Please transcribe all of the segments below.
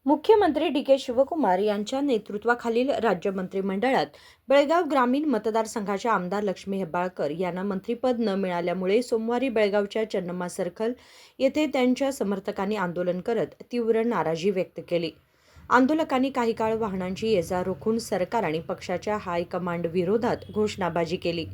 मुख्यमंत्री डी.के. शिवकुमार यांच्या नेतृत्वाखालील राज्य मंत्रिमंडळात बेळगाव ग्रामीण मतदारसंघाच्या आमदार लक्ष्मी हेब्बाळकर यांना मंत्रिपद न मिळाल्यामुळे सोमवारी बेळगावच्या चन्नम्मा सर्कल येथे त्यांच्या समर्थकांनी आंदोलन करत तीव्र नाराजी व्यक्त केली. आंदोलकांनी काही काळ वाहनांची ये-जा रोखून सरकार आणि पक्षाच्या हायकमांड विरोधात घोषणाबाजी केली.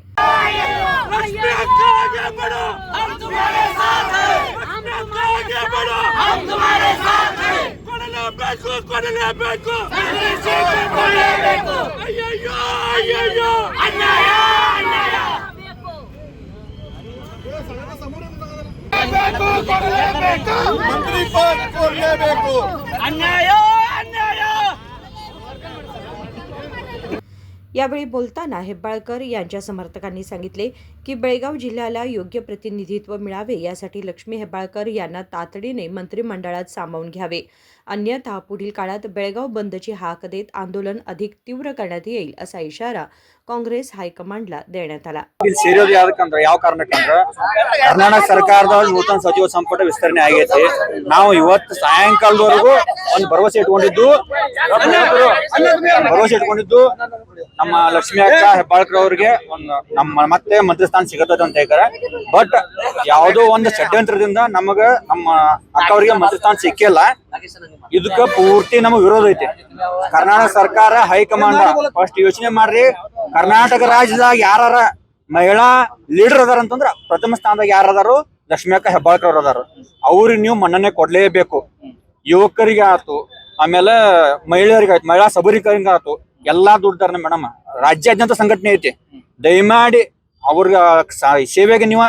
यावेळी बोलताना हेब्बाळकर यांच्या समर्थकांनी सांगितले की बेळगाव जिल्ह्याला योग्य प्रतिनिधित्व मिळावे यासाठी लक्ष्मी हेब्बाळकर यांना तातडीने मंत्रिमंडळात सामावून घ्यावे, अन्यथा पुढील काळात बेळगाव बंदची हाक देत आंदोलन अधिक तीव्र करण्यात येईल असा इशारा ಕಾಂಗ್ರೆಸ್ ಹೈಕಮಾಂಡ್ಲ ದೇಣೆತ ಅಲ್ಲ. ಸೇರೋದು ಯಾವ್ದಕ್ಕಂದ್ರೆ ಯಾವ ಕಾರಣಕ್ಕಂದ್ರೆ ಕರ್ನಾಟಕ ಸರ್ಕಾರದ ನೂತನ ಸಚಿವ ಸಂಪುಟ ವಿಸ್ತರಣೆ ಆಗೈತಿ. ನಾವು ಇವತ್ತು ಸಾಯಂಕಾಲದವರೆಗೂ ಒಂದು ಭರವಸೆ ಇಟ್ಕೊಂಡಿದ್ದು ನಮ್ಮ ಲಕ್ಷ್ಮೀ ಅಕ್ಕ ಹೆಬ್ಬಾಳ್ಕರ್ ಅವ್ರಿಗೆ ಒಂದು ನಮ್ಮ ಮತ್ತೆ ಮಂತ್ರಿ ಸ್ಥಾನ ಸಿಗತ್ತದ ಅಂತ ಹೇಳ್ತಾರೆ. ಬಟ್ ಯಾವುದೋ ಒಂದು ಷಡ್ಯಂತ್ರದಿಂದ ನಮಗ ನಮ್ಮ ಅಕ್ಕ ಅವರಿಗೆ ಮಂತ್ರಿ ಸ್ಥಾನ ಸಿಕ್ಕಿಲ್ಲ. ಇದಕ್ಕ ಪೂರ್ತಿ ನಮ್ಮ ವಿರೋಧ ಐತಿ. ಕರ್ನಾಟಕ ಸರ್ಕಾರ ಹೈಕಮಾಂಡ್ ಫಸ್ಟ್ ಯೋಚನೆ ಮಾಡ್ರಿ, ಕರ್ನಾಟಕ ರಾಜ್ಯದಾಗ ಯಾರ ಮಹಿಳಾ ಲೀಡರ್ ಅದಾರ ಅಂತಂದ್ರ ಪ್ರಥಮ ಸ್ಥಾನದಾಗ ಯಾರದಾರು ಲಕ್ಷ್ಮೀ ಅಕ್ಕ ಹೆಬ್ಬಾಳ್ಕರ್ ಅವ್ರು ಅದಾರ. ಅವ್ರಿಗೆ ನೀವು ಮನ್ನಣೆ ಕೊಡ್ಲೇಬೇಕು. ಯುವಕರಿಗೆ ಆಯ್ತು, ಆಮೇಲೆ ಮಹಿಳೆಯರಿಗೆ ಆಯ್ತು, ಮಹಿಳಾ ಸಬಲೀಕರಣಕ್ಕೆ ಆಯ್ತು, ಎಲ್ಲಾ ದುಡ್ದಾರ ಮೇಡಮ್. ರಾಜ್ಯಾದ್ಯಂತ ಸಂಘಟನೆ ಐತಿ. ದಯಮಾಡಿ ಅವ್ರಿಗೆ ಸೇವೆಗೆ ನೀವು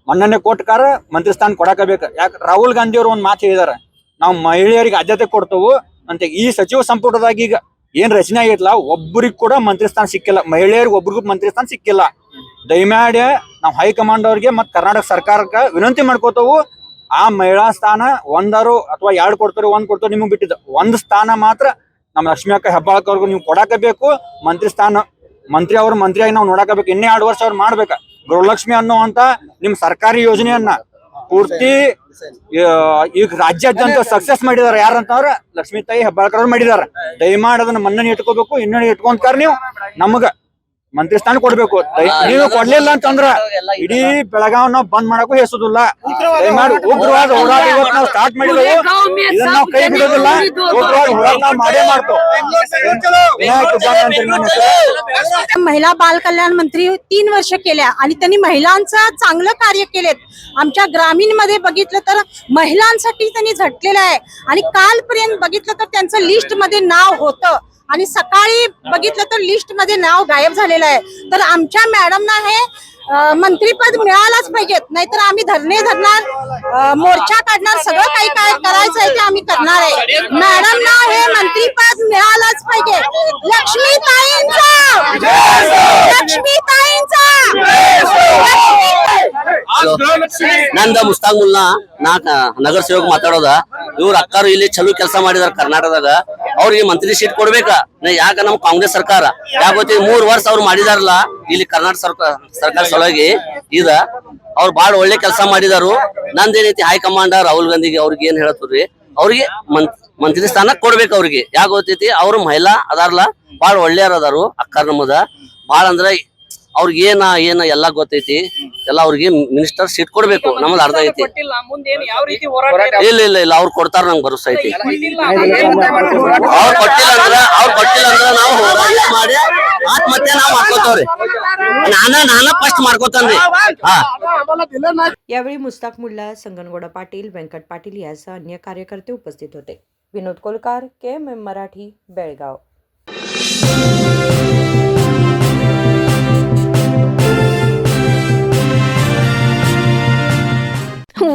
ಮನ್ನಣೆ ಕೊಟ್ಟಾರ ಮಂತ್ರಿ ಸ್ಥಾನ ಕೊಡಕಬೇಕು. ಯಾಕೆ ರಾಹುಲ್ ಗಾಂಧಿ ಅವರು ಒಂದ್ ಮಾತು ಹೇಳಿದಾರೆ, ನಾವು ಮಹಿಳೆಯರಿಗೆ ಆದ್ಯತೆ ಕೊಡ್ತೇವು ಅಂತ. ಈ ಸಚಿವ ಸಂಪುಟದಾಗ ಈಗ ಏನ್ ರಚನೆ ಆಗಿರ್ಲ ಒಬ್ಬರಿಗೆ ಕೂಡ ಮಂತ್ರಿ ಸ್ಥಾನ ಸಿಕ್ಕಿಲ್ಲ, ಮಹಿಳೆಯರಿಗೆ ಒಬ್ರಿಗೂ ಮಂತ್ರಿ ಸ್ಥಾನ ಸಿಕ್ಕಿಲ್ಲ. ದಯಮಾಡಿ ನಾವು ಹೈಕಮಾಂಡ್ ಅವ್ರಿಗೆ ಮತ್ ಕರ್ನಾಟಕ ಸರ್ಕಾರಕ್ಕೆ ವಿನಂತಿ ಮಾಡ್ಕೋತೇವು, ಆ ಮಹಿಳಾ ಸ್ಥಾನ ಒಂದಾರು ಅಥವಾ ಎರಡು ಕೊಡ್ತಾರೆ, ಒಂದ್ ಕೊಡ್ತಾರೆ, ನಿಮಗ್ ಬಿಟ್ಟಿದ್ದ ಒಂದ್ ಸ್ಥಾನ ಮಾತ್ರ ನಮ್ಮ ಲಕ್ಷ್ಮೀ ಅಕ್ಕ ಹೆಬ್ಬಾಳ್ಕರ್ಗೂ ನೀವು ಕೊಡಾಕಬೇಕು. ಮಂತ್ರಿ ಸ್ಥಾನ ಮಂತ್ರಿ ಅವ್ರ ಮಂತ್ರಿಯಾಗಿ ನಾವು ನೋಡಾಕಬೇಕು. ಇನ್ನೇ 2 ವರ್ಷ ಅವ್ರು ಮಾಡ್ಬೇಕ. ಗೃಹಲಕ್ಷ್ಮಿ ಅನ್ನುವಂತ ನಿಮ್ ಸರ್ಕಾರಿ ಯೋಜನೆಯನ್ನ ಪೂರ್ತಿ ಈಗ ರಾಜ್ಯಾದ್ಯಂತ ಸಕ್ಸಸ್ ಮಾಡಿದಾರೆ. ಯಾರಂತಂದ್ರ ಲಕ್ಷ್ಮೀ ತಾಯಿ ಹೆಬ್ಬಾಳ್ಕರ್ ಅವ್ರು ಮಾಡಿದಾರ. ದಯಮಾಡಿ ಅದನ್ನ ಮನ್ನಣೆ ಇಟ್ಕೋಬೇಕು. ಇನ್ನೂ ಇಟ್ಕೊಂಡ್ಕಾರ ನೀವು ನಮಗ ಮಂತ್ರಿ ಸ್ಥಾನ ಕೊಡ್ಬೇಕು. ನೀವು ಕೊಡ್ಲಿಲ್ಲ ಅಂತಂದ್ರ ಇಡೀ ಬೆಳಗಾವ್ ನಾವು ಬಂದ್ ಮಾಡಕ್ಕೂ ಹೆಸೋದಿಲ್ಲ. ದಯಮಾಡಿ ಉಗ್ರವಾದ ಹೋರಾಟ ಇವತ್ತು ನಾವು ಸ್ಟಾರ್ಟ್ ಮಾಡಿದೆವು. ಇದನ್ನ ನಾವು ಕೈ ಬಿಡೋದಿಲ್ಲ. ಉಗ್ರವಾದ ಹೋರಾಟ ನಾವು ಮಾಡೇ ಮಾಡ್ತೇವೆ. महिला बाल कल्याण मंत्री 3 वर्ष केल्या आणि त्यांनी महिलांचं चांगलं कार्य केलेत. आमच्या ग्रामीण मध्ये बघितलं तर महिलांसाठी त्यांनी झटलेलं आहे आणि कालपर्यंत बघितलं तर त्यांचं लिस्ट मध्ये नाव होतं आणि सकाळी बघितलं तर लिस्ट मध्ये नाव गायब झालेलं आहे. तर आमच्या मॅडमना हे मंत्रीपद मिळालंच पाहिजे, नाहीतर आम्ही धरणे धरणार, मोर्चा काढणार, सगळं काही काय करायचं आहे ते आम्ही करणार आहे. मॅडमना हे मंत्रीपद मिळालंच पाहिजे. लक्ष्मी ताईंचा ನಂದ ಮುಸ್ತಾಕ್ ಮುಲ್ಲಾ, ನಾ ನಗರ ಸೇವಕ ಮಾತಾಡೋದ. ಇವ್ರ ಅಕ್ಕಾರು ಇಲ್ಲಿ ಚಲೋ ಕೆಲಸ ಮಾಡಿದಾರ ಕರ್ನಾಟಕದಾಗ. ಅವ್ರಿಗೆ ಮಂತ್ರಿ ಸೀಟ್ ಕೊಡ್ಬೇಕ. ಯಾಕ ನಮ್ ಕಾಂಗ್ರೆಸ್ ಸರ್ಕಾರ ಯಾಕೆ 3 ವರ್ಷ ಅವ್ರು ಮಾಡಿದಾರಲ್ಲ ಇಲ್ಲಿ ಕರ್ನಾಟಕ ಸರ್ಕಾರ ಸಲುವಾಗಿ. ಇದ ಅವ್ರು ಬಾಳ ಒಳ್ಳೆ ಕೆಲಸ ಮಾಡಿದಾರು. ನಂದೇನೈತಿ ಹೈಕಮಾಂಡ್ ರಾಹುಲ್ ಗಾಂಧಿಗೆ ಅವ್ರಿಗೆ ಏನ್ ಹೇಳತ್ರಿ, ಅವ್ರಿಗೆ ಮಂತ್ರಿ ಸ್ಥಾನ ಕೊಡ್ಬೇಕು. ಅವ್ರಿಗೆ ಯಾಕೆ ಗೊತ್ತೈತಿ, ಅವ್ರು ಮಹಿಳಾ ಅದಾರಲ್ಲ ಬಾಳ ಒಳ್ಳೆಯವ್ರ ಅದಾರು. ಅಕ್ಕಾರ ನಮ್ಮದ ಬಾಳ ಅಂದ್ರ ಅವ್ರಿಗೆ ಏನ ಎಲ್ಲಾ ಗೊತ್ತೈತಿ. ಎಲ್ಲ ಅವ್ರಿಗೆ ಮಿನಿಸ್ಟರ್ ಸೀಟ್ ಕೊಡ್ಬೇಕು. ನಮ್ಮದ್ ಅರ್ಧ ಐತಿ. ಇಲ್ಲ ಅವ್ರು ಕೊಡ್ತಾರ, ನಂಗೆ ಭರೋಸೆ ಐತಿ. ಅವ್ರು ಕೊಟ್ಟಿಲ್ಲ ಅಂದ್ರ ನಾವು ಹೋರಾಟ ಮಾಡಿ ಆತ್ಮಹತ್ಯೆ ನಾವು ಮಾಡ್ಕೋತವ್ರಿ. ನಾನ ಫಸ್ಟ್ ಮಾಡ್ಕೋತಾನ್ರಿ. यावेळी मुस्ताक मुल्ला, संगनगौडा पाटील, व्यंकट पाटील यासह अन्य कार्यकर्ते उपस्थित होते. Vinod Kolkar, KMM Marathi, Belgaum.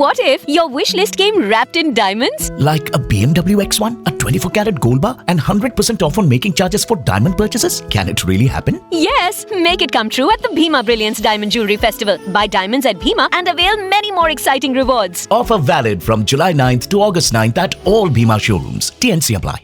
What if your wish list came wrapped in diamonds? Like a BMW X1, a 24-carat gold bar, and 100% off on making charges for diamond purchases? Can it really happen? Yes, make it come true at the Bhima Brilliance Diamond Jewelry Festival. Buy diamonds at Bhima and avail many more exciting rewards. Offer valid from July 9th to August 9th at all Bhima showrooms. TNC apply.